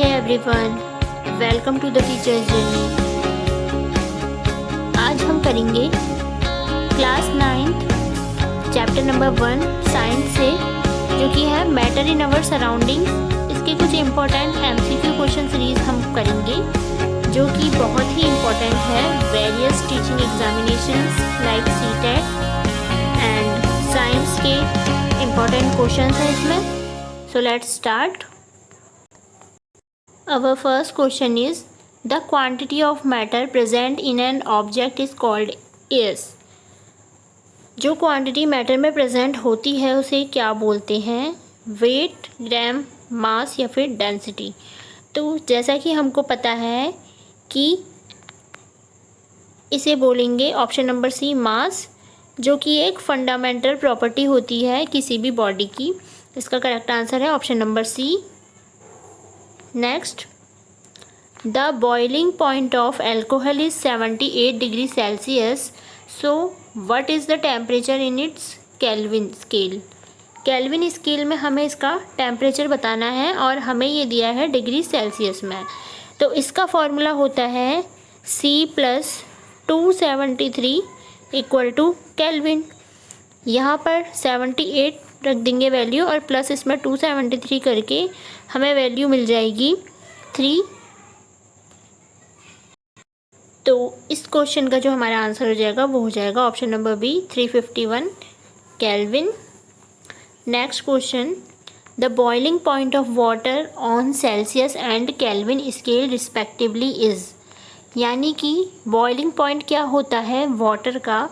Hey everyone, welcome to the Teacher's Journey। आज हम करेंगे क्लास 9 चैप्टर नंबर 1 साइंस से, जो कि है मैटर इन आवर सराउंडिंग्स। इसके कुछ इम्पोर्टेंट MCQ क्वेश्चन सीरीज हम करेंगे, जो कि बहुत ही इम्पोर्टेंट है various teaching examinations like CTET and science के इम्पोर्टेंट क्वेश्चन हैं इसमें। So let's start. Our first question is, the quantity of matter present in an object is called is। जो क्वांटिटी मैटर में प्रेजेंट होती है उसे क्या बोलते हैं? वेट, ग्राम, मास या फिर डेंसिटी। तो जैसा कि हमको पता है कि इसे बोलेंगे ऑप्शन नंबर सी मास, जो कि एक फंडामेंटल प्रॉपर्टी होती है किसी भी बॉडी की। इसका करेक्ट आंसर है option number C. Next, the boiling point of alcohol is 78 degrees Celsius. So, what is the temperature in its Kelvin scale? Kelvin scale में हमें इसका टेम्परेचर बताना है और हमें ये दिया है डिग्री सेल्सियस में। तो इसका फॉर्मूला होता है C + 273 = केल्विन। यहाँ पर 78 रख देंगे वैल्यू और प्लस इसमें 273 करके हमें वैल्यू मिल जाएगी 3। तो इस क्वेश्चन का जो हमारा आंसर हो जाएगा वो हो जाएगा option number B 351 kelvin. Next question, the boiling point of water on Celsius and Kelvin scale respectively is. यानी कि बॉइलिंग पॉइंट क्या होता है वाटर का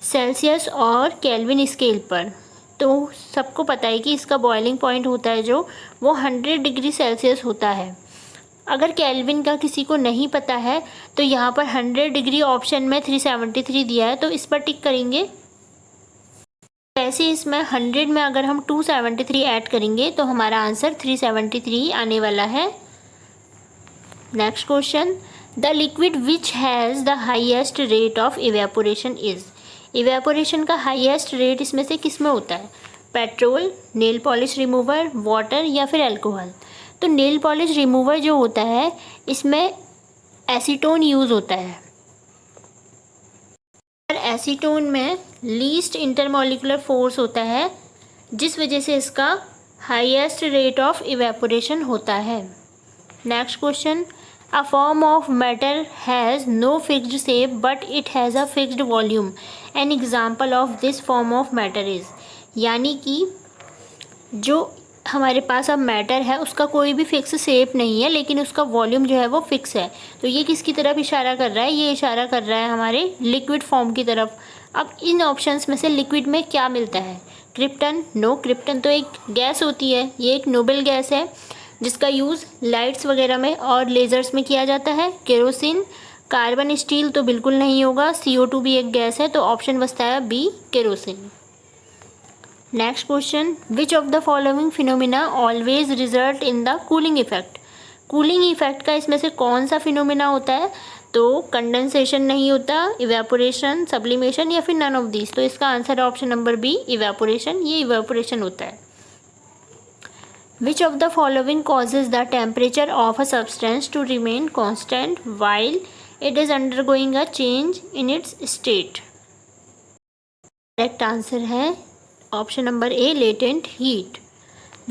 सेल्सियस और केल्विन स्केल पर। तो सबको पता है कि इसका बॉइलिंग पॉइंट होता है जो वो 100 डिग्री सेल्सियस होता है। अगर केल्विन का किसी को नहीं पता है तो यहाँ पर 100 डिग्री ऑप्शन में 373 दिया है, तो इस पर टिक करेंगे। वैसे इसमें 100 में अगर हम 273 ऐड करेंगे तो हमारा आंसर 373 आने वाला है। Next question, the liquid which has the highest rate of evaporation is. Evaporation का हाईएस्ट रेट इसमें से किस में होता है? Petrol, nail polish remover, water या फिर अल्कोहल। तो नेल पॉलिश रिमूवर जो होता है इसमें एसीटोन यूज़ होता है। और एसीटोन में लीस्ट इंटरमॉलिक्यूलर फोर्स होता है, जिस वजह से इसका हाईएस्ट रेट ऑफ इवेपोरेशन होता है। Next question, A form of matter has no fixed shape but it has a fixed volume. An example of this form of matter is। यानी कि जो हमारे पास अब मैटर है उसका कोई भी फिक्स शेप नहीं है, लेकिन उसका वॉल्यूम जो है वो फिक्स है। तो ये किसकी तरफ इशारा कर रहा है? ये इशारा कर रहा है हमारे लिक्विड फॉर्म की तरफ। अब इन ऑप्शंस में से लिक्विड में क्या मिलता है? क्रिप्टन? नो, क्रिप्टन तो एक गैस होती है, ये एक नोबल गैस है जिसका यूज़ लाइट्स वगैरह में और लेज़र्स में किया जाता है। केरोसिन, कार्बन स्टील तो बिल्कुल नहीं होगा। CO2 भी एक गैस है, तो ऑप्शन बचता है B kerosene. Next question, which of the following phenomena always result in the cooling effect. Cooling effect का इसमें से कौन सा फिनोमिना होता है? तो कंडेंसेशन नहीं होता, इवेपोरेशन, सब्लिमेशन या फिर नन ऑफ दिस। तो इसका आंसर है ऑप्शन नंबर बी इवेपोरेशन। ये इवेपोरेशन होता है। Which of the following causes the temperature of a substance to remain constant while it is undergoing a change in its state? Correct answer है option number A latent heat।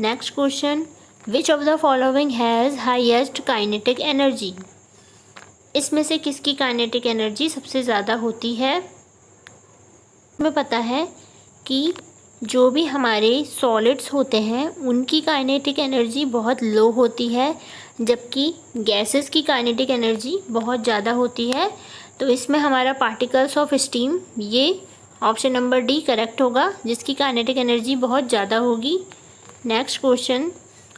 Next question, which of the following has highest kinetic energy? इसमें से किसकी kinetic energy सबसे ज़्यादा होती है? हमें पता है कि जो भी हमारे सॉलिड्स होते हैं उनकी काइनेटिक एनर्जी बहुत लो होती है, जबकि गैसेस की काइनेटिक एनर्जी बहुत ज़्यादा होती है। तो इसमें हमारा पार्टिकल्स ऑफ स्टीम, ये ऑप्शन नंबर डी करेक्ट होगा, जिसकी काइनेटिक एनर्जी बहुत ज़्यादा होगी। Next question,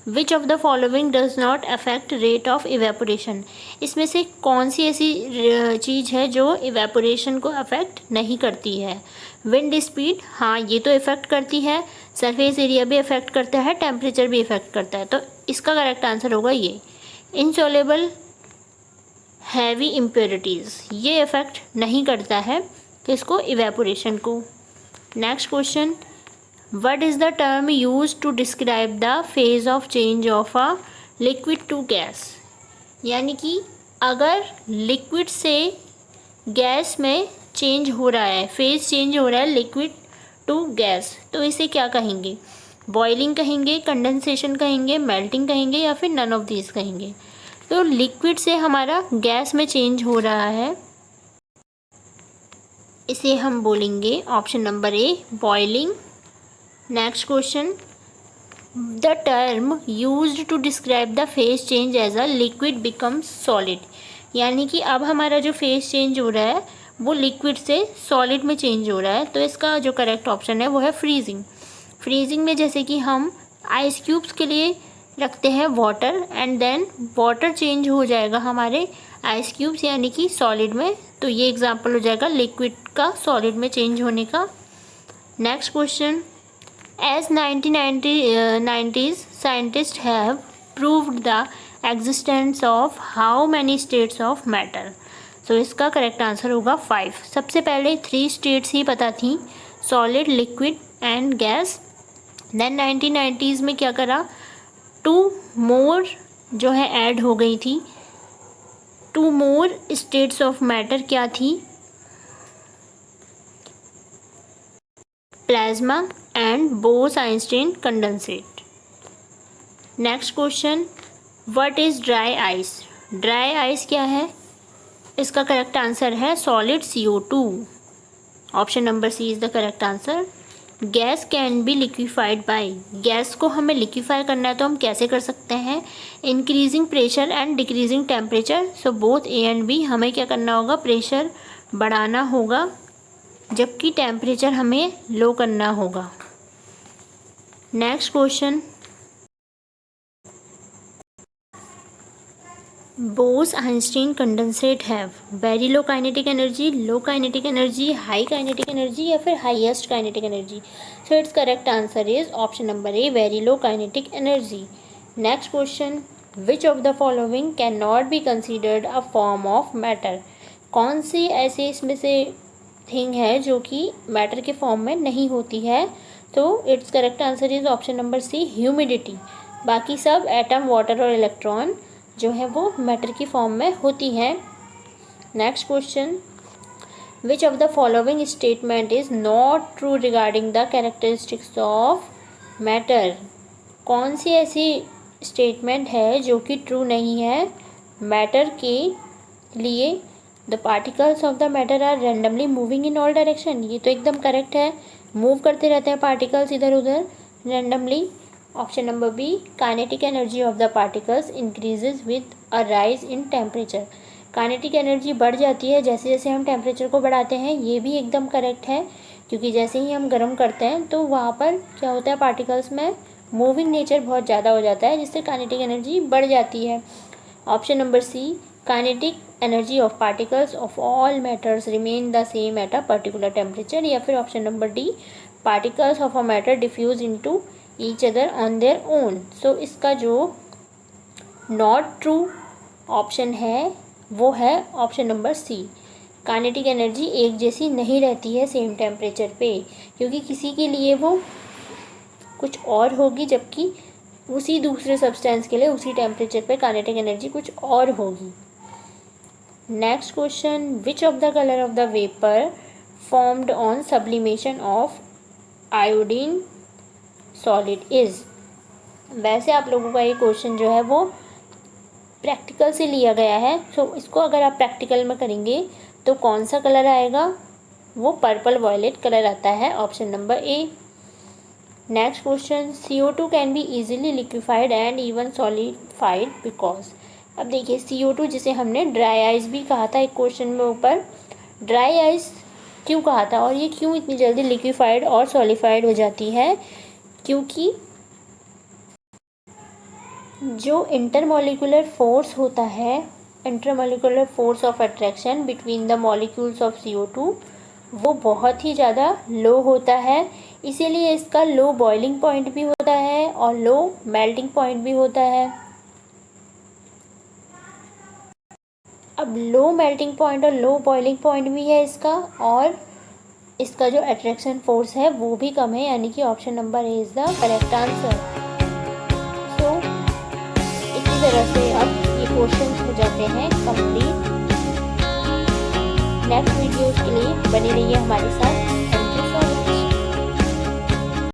which of the following does not affect rate of evaporation. इसमें से कौन सी ऐसी चीज़ है जो इवेपोरेशन को अफेक्ट नहीं करती है? विंड स्पीड, हाँ ये तो इफ़ेक्ट करती है। सरफेस एरिया भी इफ़ेक्ट करता है, टेम्परेचर भी इफ़ेक्ट करता है। तो इसका करेक्ट आंसर होगा ये। इनसॉल्युबल हैवी इम्प्योरिटीज़, ये इफ़ेक्ट नहीं करता है किसको? इवेपोरेशन को। Next question, What is the term used to describe the phase of change of a liquid to gas, यानी कि अगर लिक्विड से गैस में चेंज हो रहा है, फेज चेंज हो रहा है लिक्विड टू गैस, तो इसे क्या कहेंगे? बॉइलिंग कहेंगे, कंडेंसेशन कहेंगे, मेल्टिंग कहेंगे या फिर नन ऑफ दीज कहेंगे। तो लिक्विड से हमारा गैस में चेंज हो रहा है, इसे हम बोलेंगे option number A boiling. Next question, the term used to describe the phase change as a liquid becomes solid, यानी कि अब हमारा जो फेज चेंज हो रहा है वो लिक्विड से सॉलिड में चेंज हो रहा है, तो इसका जो करेक्ट ऑप्शन है वो है फ्रीजिंग। फ्रीजिंग में जैसे कि हम आइस क्यूब्स के लिए रखते हैं water and then water change हो जाएगा हमारे आइस क्यूब्स यानी कि सॉलिड में, तो ये एग्जांपल हो जाएगा लिक्विड का सॉलिड में चेंज होने का। Next question, as 1990s scientists have proved the existence of how many states of matter, so इसका करेक्ट आंसर होगा 5। सबसे पहले 3 स्टेट्स ही पता थी, solid, liquid and gas. Then 1990s में क्या करा, 2 मोर जो है ऐड हो गई थी, 2 मोर स्टेट्स ऑफ मैटर क्या थी, plasma and Bose Einstein condensate. Next question, what is dry ice? Dry ice क्या है? इसका करेक्ट आंसर है solid CO2। Option number C is the correct answer. Gas can be liquefied by, gas को हमें liquefy करना है तो हम कैसे कर सकते हैं? Increasing pressure and decreasing temperature, so both A and B. हमें क्या करना होगा? प्रेशर बढ़ाना होगा जबकि टेम्परेचर हमें लो करना होगा। Next question, Bose-Einstein condensate have very low kinetic energy, low kinetic energy, high kinetic energy या फिर highest kinetic energy. So it's correct answer is option number a very low kinetic energy. Next question, which of the following can not be considered a form of matter? कौन सी ऐसे इसमें से thing है जो कि matter के form में नहीं होती है? तो it's correct answer is option number C humidity. बाकी सब एटम, वाटर और इलेक्ट्रॉन जो है वो मैटर की फॉर्म में होती है। Next question, which of the following statement is not true regarding the characteristics of matter? कौन सी ऐसी स्टेटमेंट है जो कि ट्रू नहीं है मैटर के लिए? The particles of the matter are randomly moving in all direction, ये तो एकदम करेक्ट है, मूव करते रहते हैं पार्टिकल्स इधर उधर randomly. Option number B, kinetic energy of the particles increases with a rise in temperature, kinetic energy बढ़ जाती है जैसे जैसे हम टेम्परेचर को बढ़ाते हैं, ये भी एकदम करेक्ट है क्योंकि जैसे ही हम गर्म करते हैं तो वहाँ पर क्या होता है, पार्टिकल्स में मूविंग नेचर बहुत ज़्यादा हो जाता है जिससे काइनेटिक एनर्जी बढ़ जाती है। Option number C, kinetic energy of particles of all matters remain the same at a particular temperature, या फिर option number D, particles of a matter diffuse into each other on their own. So इसका जो not true option है वो है option number C, kinetic energy एक जैसी नहीं रहती है सेम टेम्परेचर पे, क्योंकि किसी के लिए वो कुछ और होगी जबकि उसी दूसरे सब्सटेंस के लिए उसी टेम्परेचर पे काइनेटिक एनर्जी कुछ और होगी। Next question, which of the colour of the vapour formed on sublimation of iodine solid is? वैसे आप लोगों का ये क्वेश्चन जो है वो प्रैक्टिकल से लिया गया है, सो इसको अगर आप प्रैक्टिकल में करेंगे तो कौन सा कलर आएगा? वो पर्पल वॉयलेट कलर आता है, option number A. Next question, CO2 can be easily liquefied and even solidified because. अब देखिए CO2 जिसे हमने ड्राई आइस भी कहा था एक क्वेश्चन में ऊपर, ड्राई आइस क्यों कहा था और ये क्यों इतनी जल्दी लिक्विफाइड और सॉलिडिफाइड हो जाती है? क्योंकि जो इंटरमॉलिक्यूलर फोर्स होता है, intermolecular force of attraction between the molecules of CO2 वो बहुत ही ज़्यादा लो होता है, इसीलिए इसका लो बॉइलिंग पॉइंट भी होता है और लो मेल्टिंग पॉइंट भी होता है। अब लो मेल्टिंग पॉइंट और लो बॉइलिंग पॉइंट भी है इसका, और इसका जो अट्रैक्शन फोर्स है वो भी कम है, यानी कि option number A is the correct answer. So इसी तरह से अब ये क्वेश्चंस हो जाते हैं कंप्लीट। नेक्स्ट वीडियोज़ के लिए बने रहिए हमारे साथ।